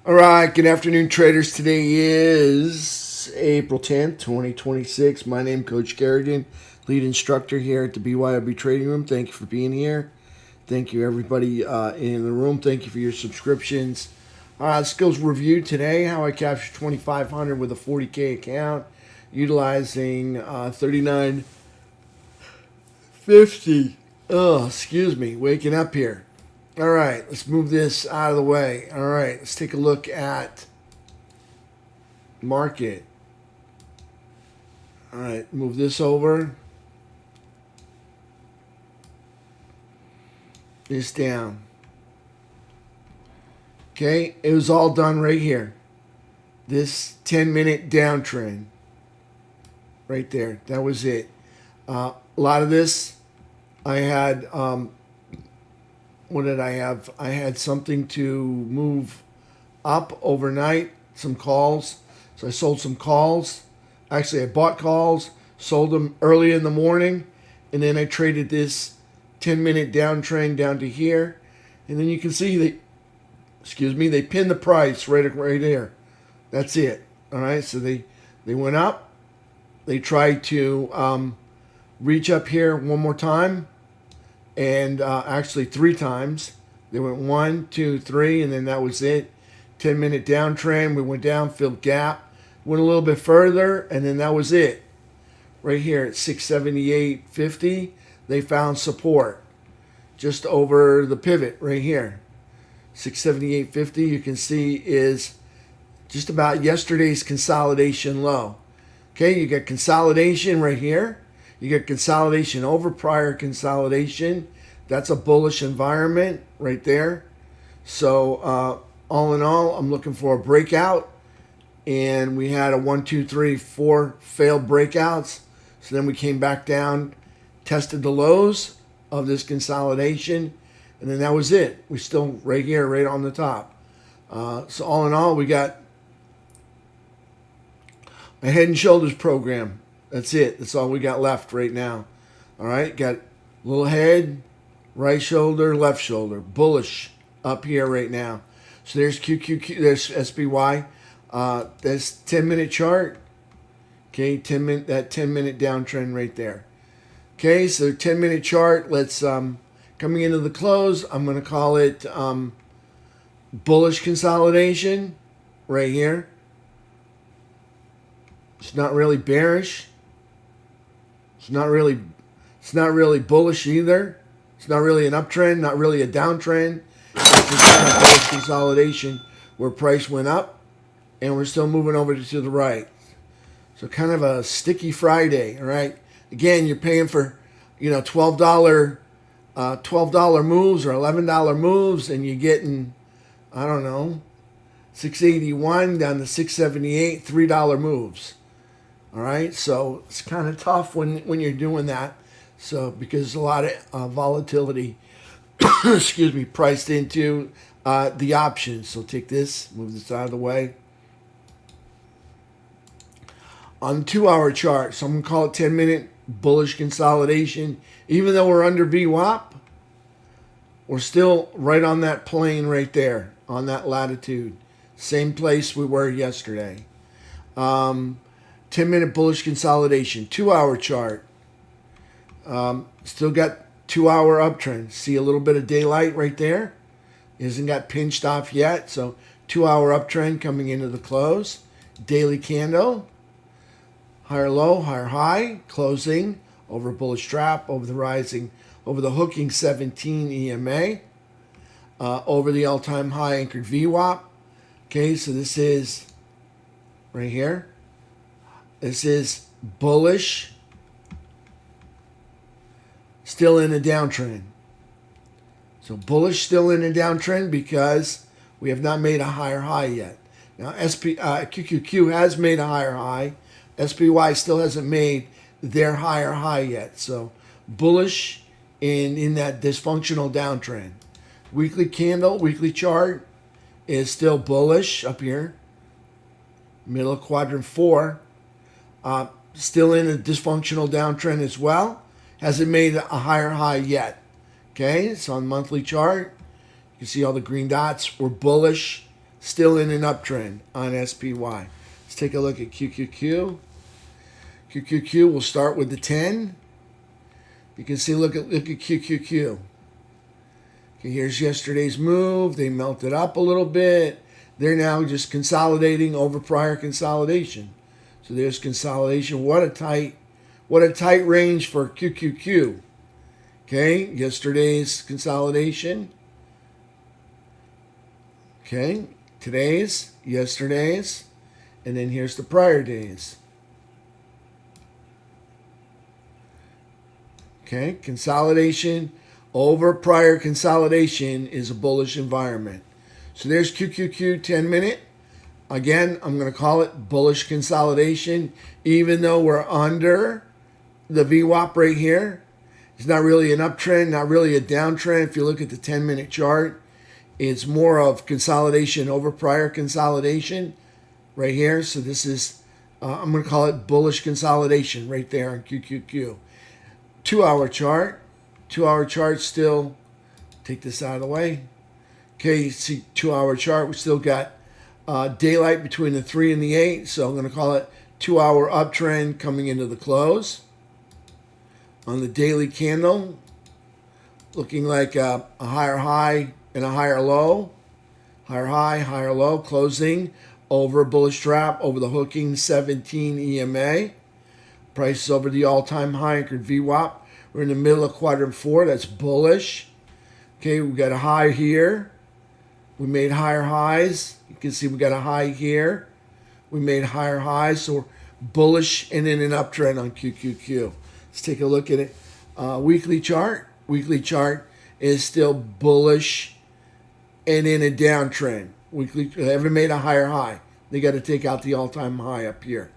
All right, good afternoon, traders. Today is April 10th, 2026. My name is Coach Carignan, lead instructor here at the BYOB Trading Room. Thank you for being here. Thank you, everybody in the room. Thank you for your subscriptions. Skills review today, how I captured 2,500 with a 40K account, utilizing 3950. Oh, excuse me, waking up here. All right, let's move this out of the way. All right, let's take a look at market. All right, move this over. This down. Okay, it was all done right here. This 10-minute downtrend. Right there. That was it. A lot of this, I had... what did I have? I had something to move up overnight, some calls. So I sold some calls. Actually, I bought calls, sold them early in the morning, and then I traded this 10-minute downtrend down to here. And then you can see they pinned the price right there. That's it. All right, so they went up. They tried to reach up here one more time. And actually 3 times. They went 1, 2, 3, and then that was it. 10-minute downtrend. We went down, filled gap, went a little bit further, and then that was it. Right here at 678.50, they found support just over the pivot right here. 678.50, you can see, is just about yesterday's consolidation low. Okay, you got consolidation right here. You get consolidation over prior consolidation. That's a bullish environment right there. So all in all, I'm looking for a breakout. And we had a 1, 2, 3, 4 failed breakouts. So then we came back down, tested the lows of this consolidation. And then that was it. We're still right here, right on the top. So all in all, we got a Head and Shoulders program. That's it. That's all we got left right now. All right. Got a little head, right shoulder, left shoulder. Bullish up here right now. So there's QQQ. There's SPY. That's 10-minute chart. Okay. 10-minute. That 10-minute downtrend right there. Okay. So 10-minute chart. Let's coming into the close. I'm going to call it bullish consolidation right here. It's not really bearish. It's not really bullish either. It's not really an uptrend, not really a downtrend. It's just kind of bullish consolidation where price went up and we're still moving over to the right. So kind of a sticky Friday, all right? Again, you're paying for, $12 moves or $11 moves, and you're getting, I don't know, 681 down to 678, $3 moves. All right, so it's kind of tough when you're doing that. So because a lot of volatility, priced into the options. So take this, move this out of the way. On the 2-hour chart, so I'm going to call it 10-minute bullish consolidation. Even though we're under VWAP, we're still right on that plane right there, on that latitude. Same place we were yesterday. 10-minute bullish consolidation, 2-hour chart. Still got 2-hour uptrend. See a little bit of daylight right there. It hasn't got pinched off yet. So 2-hour uptrend coming into the close. Daily candle. Higher low, higher high. Closing over bullish trap, over the hooking 17 EMA. Over the all-time high anchored VWAP. Okay, so this is right here. This is bullish, still in a downtrend. So bullish, still in a downtrend because we have not made a higher high yet. Now QQQ has made a higher high. SPY still hasn't made their higher high yet. So bullish in that dysfunctional downtrend. Weekly candle, weekly chart is still bullish up here. Middle of quadrant 4. Still in a dysfunctional downtrend as well. Hasn't made a higher high yet. Okay, so on monthly chart, you can see all the green dots. We're bullish, still in an uptrend on SPY. Let's take a look at QQQ. QQQ, we'll start with the 10. You can see, look at QQQ. Okay, here's yesterday's move. They melted up a little bit. They're now just consolidating over prior consolidation. So there's consolidation. What a tight range for QQQ. Okay, yesterday's consolidation. Okay, today's, yesterday's, and then here's the prior days. Okay, consolidation over prior consolidation is a bullish environment. So there's QQQ 10 minute. Again, I'm going to call it bullish consolidation, even though we're under the VWAP right here. It's not really an uptrend, not really a downtrend. If you look at the 10-minute chart, it's more of consolidation over prior consolidation right here. So this is, I'm going to call it bullish consolidation right there on QQQ. 2-hour chart still, take this out of the way. Okay, you see 2-hour chart, we still got daylight between the 3 and the 8. So I'm going to call it 2-hour uptrend coming into the close. On the daily candle, looking like a higher high and a higher low. Higher high, higher low, closing over a bullish trap over the hooking 17 EMA. Price is over the all-time high anchored VWAP. We're in the middle of quadrant 4. That's bullish. Okay, we got a high here. We made higher highs. You can see we got a high here. We made higher highs. So we're bullish and in an uptrend on QQQ. Let's take a look at it. Weekly chart. Weekly chart is still bullish and in a downtrend. Weekly, haven't made a higher high. They got to take out the all-time high up here.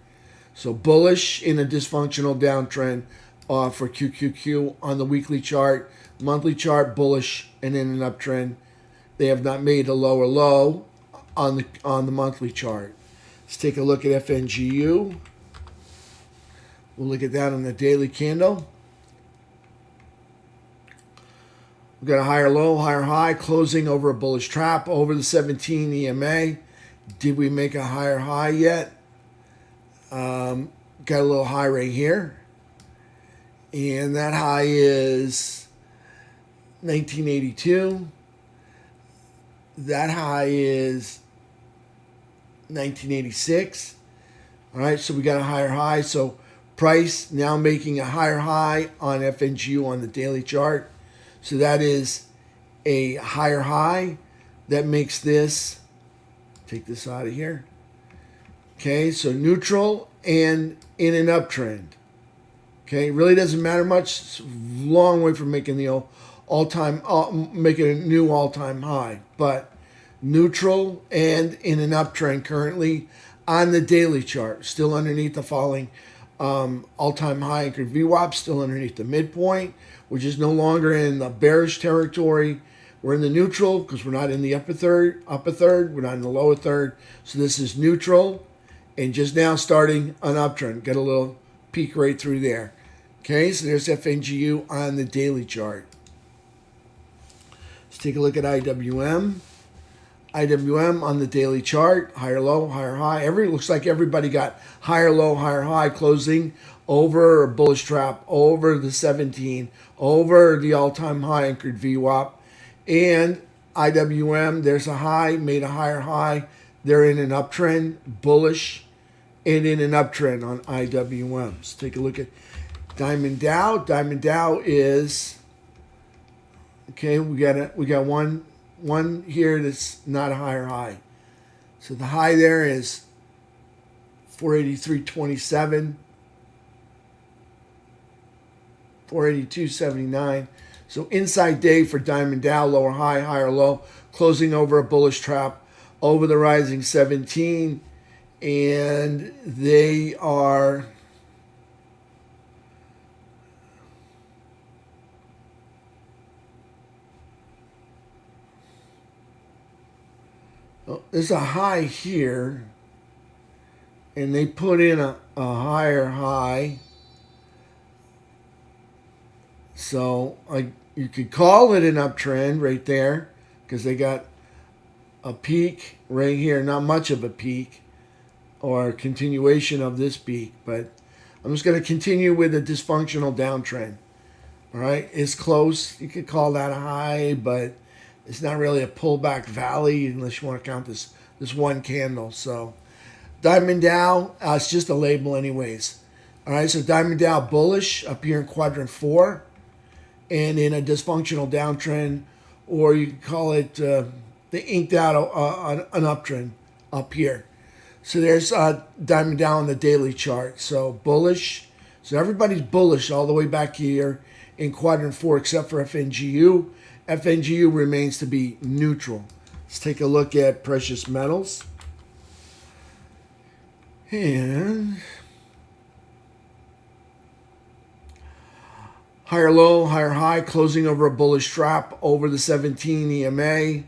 So bullish in a dysfunctional downtrend for QQQ on the weekly chart. Monthly chart, bullish and in an uptrend. They have not made a lower low on the monthly chart. Let's take a look at FNGU. We'll look at that on the daily candle. We've got a higher low, higher high, closing over a bullish trap over the 17 EMA. Did we make a higher high yet? Got a little high right here. And that high is 1982. That high is 1986. All right, so we got a higher high. So price now making a higher high on FNGU on the daily chart. So that is a higher high. That makes this, take this out of here. Okay, so neutral and in an uptrend. Okay, really doesn't matter much. It's a long way from making the making a new all-time high. But neutral and in an uptrend currently on the daily chart. Still underneath the falling all-time high anchored VWAP, still underneath the midpoint. We're just no longer in the bearish territory. We're in the neutral because we're not in the upper third. We're not in the lower third. So this is neutral and just now starting an uptrend. Get a little peek right through there. Okay, so there's FNGU on the daily chart. Let's take a look at IWM. IWM on the daily chart, higher low, higher high. Looks like everybody got higher low, higher high, closing over a bullish trap, over the 17, over the all-time high anchored VWAP. And IWM, there's a high, made a higher high. They're in an uptrend, bullish, and in an uptrend on IWM. Let's take a look at Diamond Dow. Diamond Dow is, okay, we got one here that's not a higher high. So the high there is 483.27, 482.79. So inside day for Diamond Dow, lower high, higher low, closing over a bullish trap over the rising 17, and they are there's a high here, and they put in a higher high. So you could call it an uptrend right there because they got a peak right here. Not much of a peak or continuation of this peak, but I'm just going to continue with a dysfunctional downtrend. All right, it's close. You could call that a high, but it's not really a pullback valley unless you want to count this one candle. So Diamond Dow, it's just a label anyways. All right, so Diamond Dow bullish up here in quadrant 4 and in a dysfunctional downtrend, or you can call it the inked out an uptrend up here. So there's Diamond Dow on the daily chart. So bullish. So everybody's bullish all the way back here in quadrant 4 except for FNGU. FNGU remains to be neutral. Let's take a look at precious metals. And higher low, higher high, closing over a bullish trap over the 17 EMA,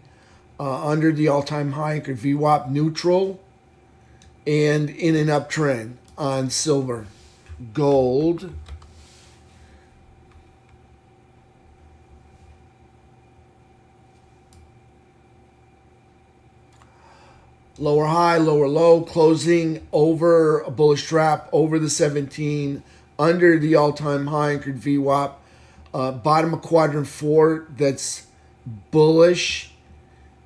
under the all-time high anchored VWAP, neutral, and in an uptrend on silver. Gold. Lower high, lower low, closing over a bullish trap over the 17, under the all-time high anchored VWAP. Bottom of quadrant 4, that's bullish,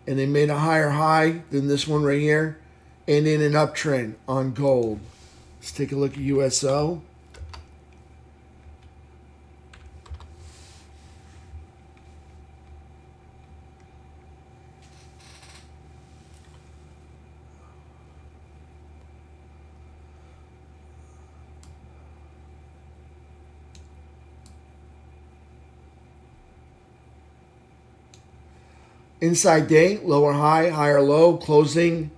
and they made a higher high than this one right here, and in an uptrend on gold. Let's take a look at USO. Inside day, lower high, higher low, closing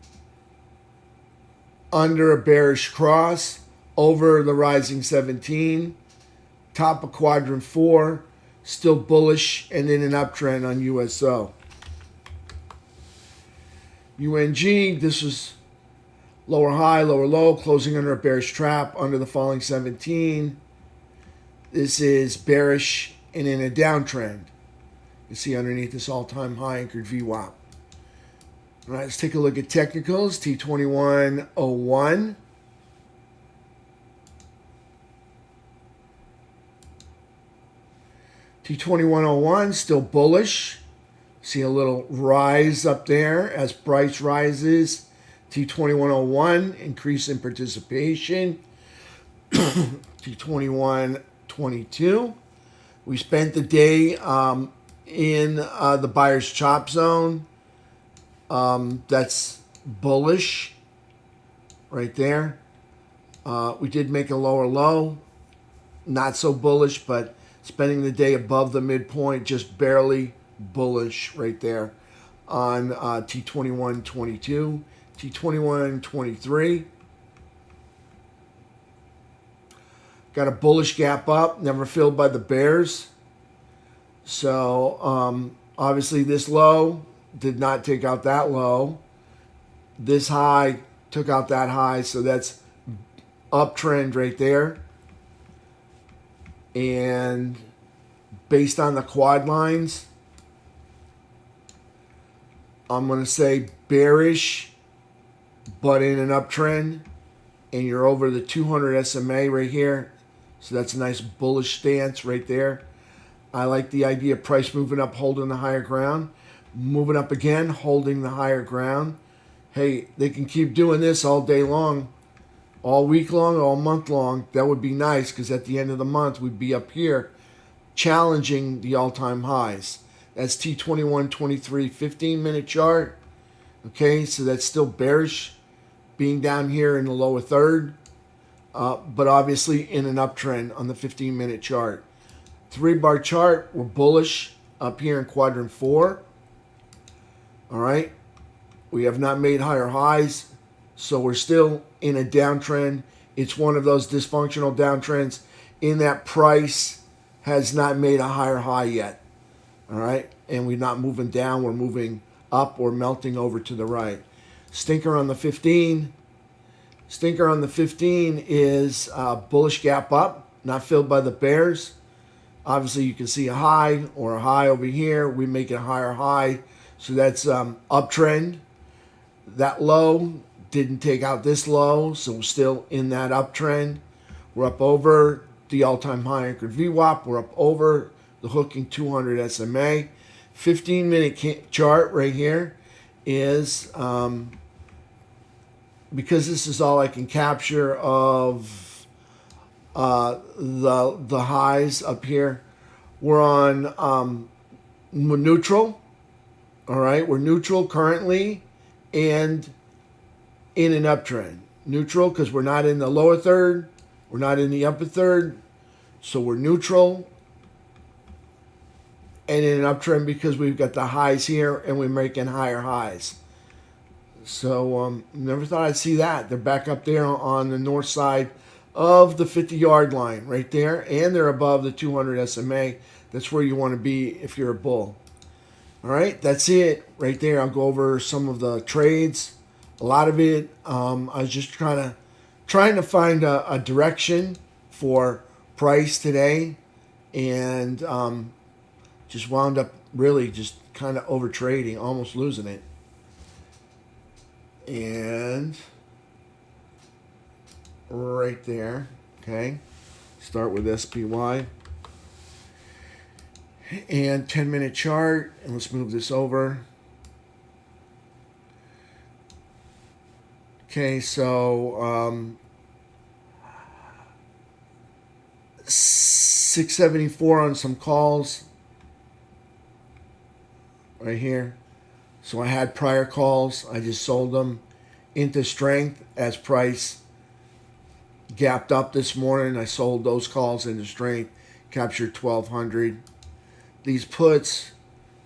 under a bearish cross over the rising 17. Top of quadrant 4, still bullish and in an uptrend on USO. UNG, this was lower high, lower low, closing under a bearish trap under the falling 17. This is bearish and in a downtrend. You see underneath this all-time high anchored VWAP. All right, let's take a look at technicals. T2101. T2101 still bullish. See a little rise up there as price rises. T2101 increase in participation. T2122. We spent the day in the buyer's chop zone. That's bullish right there. We did make a lower low. Not so bullish, but spending the day above the midpoint, just barely bullish right there on T2122, T2123. Got a bullish gap up, never filled by the bears. So obviously this low did not take out that low. This high took out that high, so that's uptrend right there. And based on the quad lines, I'm going to say bearish, but in an uptrend. And you're over the 200 SMA right here. So that's a nice bullish stance right there. I like the idea of price moving up, holding the higher ground. Moving up again, holding the higher ground. Hey, they can keep doing this all day long, all week long, all month long. That would be nice, because at the end of the month, we'd be up here challenging the all-time highs. That's T2123 15-minute chart. Okay, so that's still bearish, being down here in the lower third, but obviously in an uptrend on the 15-minute chart. 3-bar chart, we're bullish up here in quadrant 4. All right, we have not made higher highs, so we're still in a downtrend. It's one of those dysfunctional downtrends in that price has not made a higher high yet. All right, and we're not moving down, we're moving up or melting over to the right. Stinker on the 15. Stinker on the 15 is bullish gap up, not filled by the bears. Obviously, you can see a high or a high over here. We make a higher high. So that's uptrend. That low didn't take out this low, so we're still in that uptrend. We're up over the all-time high anchored VWAP. We're up over the hooking 200 SMA. 15-minute chart right here is, because this is all I can capture of the highs up here. We're on we're neutral. All right, we're neutral currently and in an uptrend. Neutral because we're not in the lower third, we're not in the upper third, so we're neutral. And in an uptrend because we've got the highs here and we're making higher highs. So never thought I'd see that. They're back up there on the north side of the 50-yard line right there, and they're above the 200 SMA. That's where you want to be if you're a bull. All right, that's it right there. I'll go over some of the trades. A lot of it, I was just trying to find a direction for price today, and just wound up really just kind of over trading, almost losing it. And right there, okay, start with SPY and 10-minute chart, and let's move this over. Okay, so 674 on some calls right here. So I had prior calls. I just sold them into strength as price gapped up this morning. I sold those calls into strength, captured 1,200. These puts,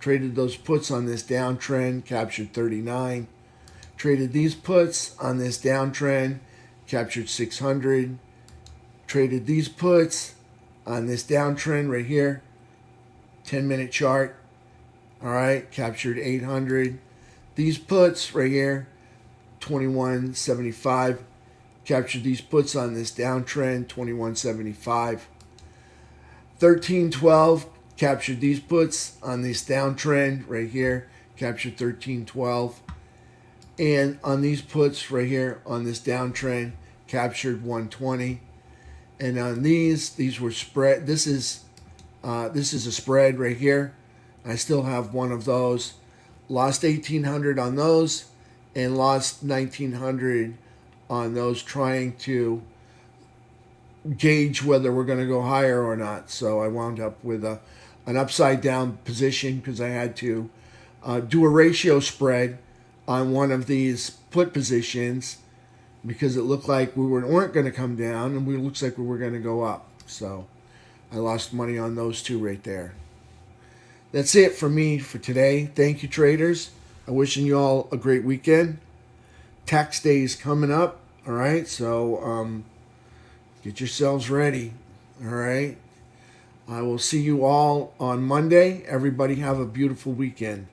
traded those puts on this downtrend, captured 39. Traded these puts on this downtrend, captured 600. Traded these puts on this downtrend right here, 10-minute chart. All right, captured 800. These puts right here, 21.75. Captured these puts on this downtrend, 21.75. 13.12. Captured these puts on this downtrend right here, captured 13.12. And on these puts right here on this downtrend, captured 120. And on these were spread. This is a spread right here. I still have one of those. Lost 1,800 on those and lost 1,900 on those, trying to gauge whether we're going to go higher or not. So I wound up with an upside down position because I had to do a ratio spread on one of these put positions because it looked like we weren't going to come down, and it looks like we were going to go up. So I lost money on those two right there. That's it for me for today. Thank you, traders. I'm wishing you all a great weekend. Tax day is coming up, all right? So get yourselves ready, all right? I will see you all on Monday. Everybody have a beautiful weekend.